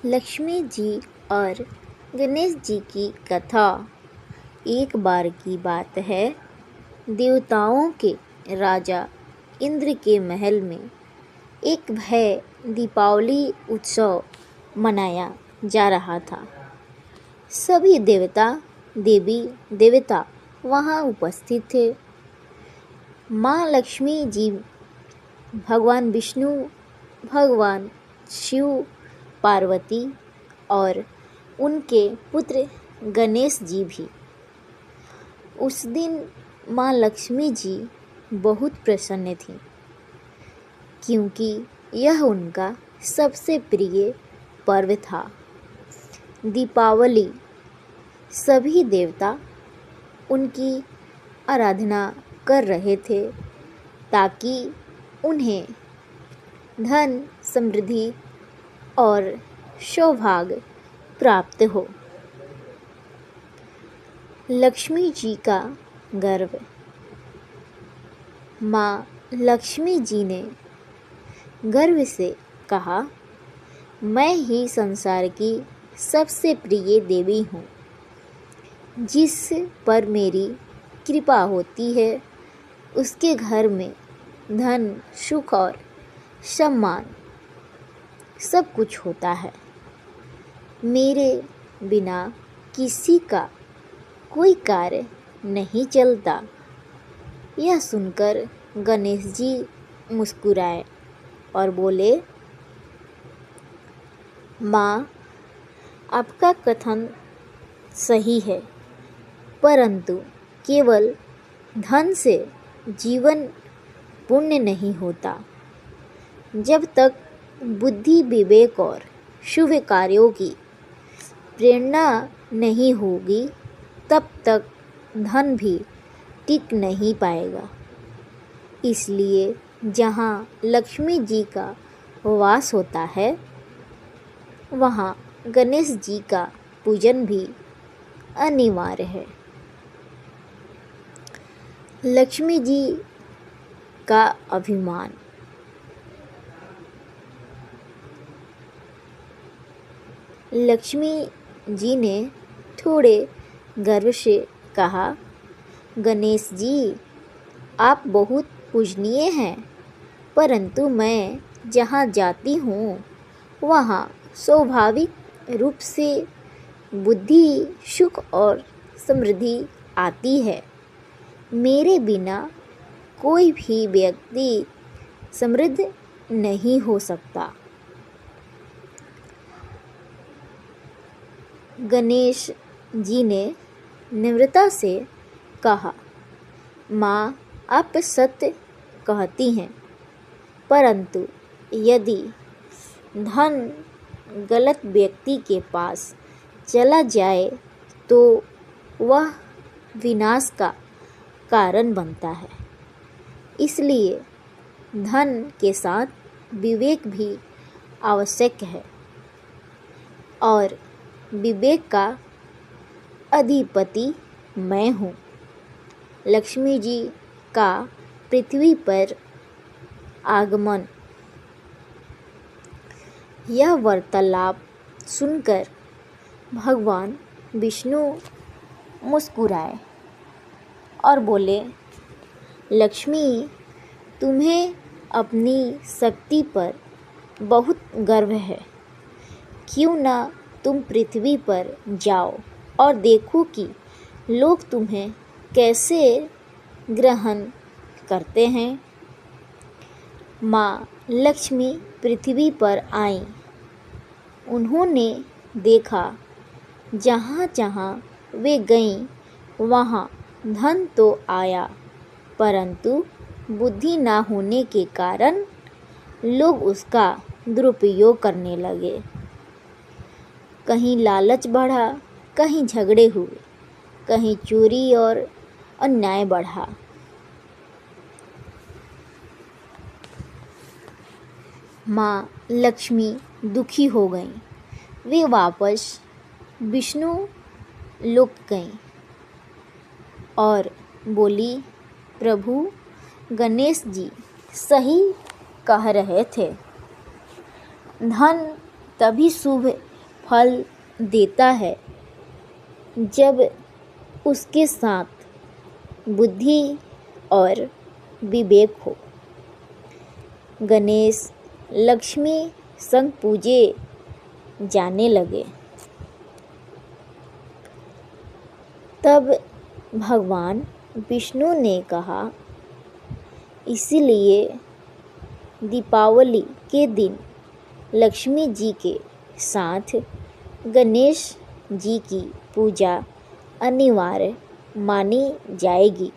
लक्ष्मी जी और गणेश जी की कथा। एक बार की बात है, देवताओं के राजा इंद्र के महल में एक भव्य दीपावली उत्सव मनाया जा रहा था। सभी देवता देवी देवता वहाँ उपस्थित थे। माँ लक्ष्मी जी, भगवान विष्णु, भगवान शिव, पार्वती और उनके पुत्र गणेश जी भी। उस दिन माँ लक्ष्मी जी बहुत प्रसन्न थीं, क्योंकि यह उनका सबसे प्रिय पर्व था, दीपावली। सभी देवता उनकी आराधना कर रहे थे ताकि उन्हें धन, समृद्धि और सौभाग्य प्राप्त हो। लक्ष्मी जी का गर्व। माँ लक्ष्मी जी ने गर्व से कहा, मैं ही संसार की सबसे प्रिय देवी हूँ। जिस पर मेरी कृपा होती है उसके घर में धन, सुख और सम्मान सब कुछ होता है। मेरे बिना किसी का कोई कार्य नहीं चलता। यह सुनकर गणेश जी मुस्कुराए और बोले, माँ, आपका कथन सही है, परंतु केवल धन से जीवन पूर्ण नहीं होता। जब तक बुद्धि, विवेक और शुभ कार्यों की प्रेरणा नहीं होगी, तब तक धन भी टिक नहीं पाएगा। इसलिए जहाँ लक्ष्मी जी का वास होता है, वहाँ गणेश जी का पूजन भी अनिवार्य है। लक्ष्मी जी का अभिमान। लक्ष्मी जी ने थोड़े गर्व से कहा, गणेश जी, आप बहुत पूजनीय हैं, परंतु मैं जहाँ जाती हूँ वहाँ स्वाभाविक रूप से बुद्धि, सुख और समृद्धि आती है। मेरे बिना कोई भी व्यक्ति समृद्ध नहीं हो सकता। गणेश जी ने नम्रता से कहा, माँ, आप सत्य कहती हैं, परंतु यदि धन गलत व्यक्ति के पास चला जाए तो वह विनाश का कारण बनता है। इसलिए धन के साथ विवेक भी आवश्यक है, और विवेक का अधिपति मैं हूँ। लक्ष्मी जी का पृथ्वी पर आगमन। यह वार्तालाप सुनकर भगवान विष्णु मुस्कुराए और बोले, लक्ष्मी, तुम्हें अपनी शक्ति पर बहुत गर्व है। क्यों ना तुम पृथ्वी पर जाओ और देखो कि लोग तुम्हें कैसे ग्रहण करते हैं। माँ लक्ष्मी पृथ्वी पर आईं। उन्होंने देखा, जहाँ जहाँ वे गईं वहाँ धन तो आया, परंतु बुद्धि ना होने के कारण लोग उसका दुरुपयोग करने लगे। कहीं लालच बढ़ा, कहीं झगड़े हुए, कहीं चोरी और अन्याय बढ़ा। माँ लक्ष्मी दुखी हो गईं। वे वापस विष्णु लोक गईं और बोली, प्रभु, गणेश जी सही कह रहे थे। धन तभी शुभ फल देता है जब उसके साथ बुद्धि और विवेक हो। गणेश लक्ष्मी संग पूजे जाने लगे। तब भगवान विष्णु ने कहा, इसलिए दीपावली के दिन लक्ष्मी जी के साथ गणेश जी की पूजा अनिवार्य मानी जाएगी,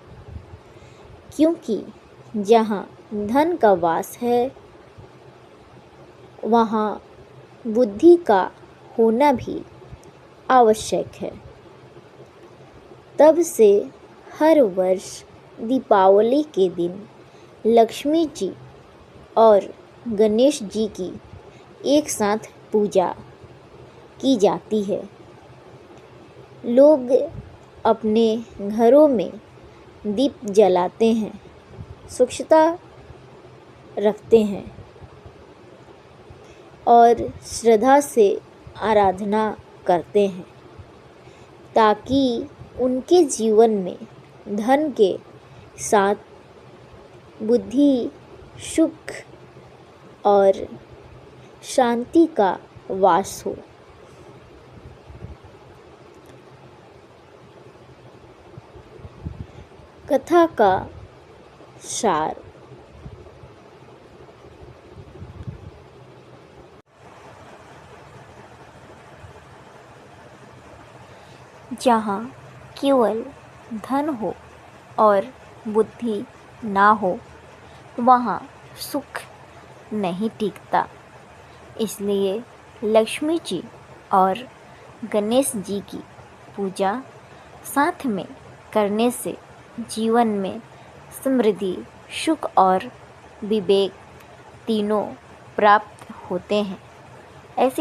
क्योंकि जहाँ धन का वास है वहाँ बुद्धि का होना भी आवश्यक है। तब से हर वर्ष दीपावली के दिन लक्ष्मी जी और गणेश जी की एक साथ पूजा की जाती है। लोग अपने घरों में दीप जलाते हैं, स्वच्छता रखते हैं और श्रद्धा से आराधना करते हैं, ताकि उनके जीवन में धन के साथ बुद्धि, सुख और शांति का वास हो। कथा का सार। जहाँ केवल धन हो और बुद्धि ना हो वहाँ सुख नहीं टिकता। इसलिए लक्ष्मी जी और गणेश जी की पूजा साथ में करने से जीवन में समृद्धि, सुख और विवेक तीनों प्राप्त होते हैं।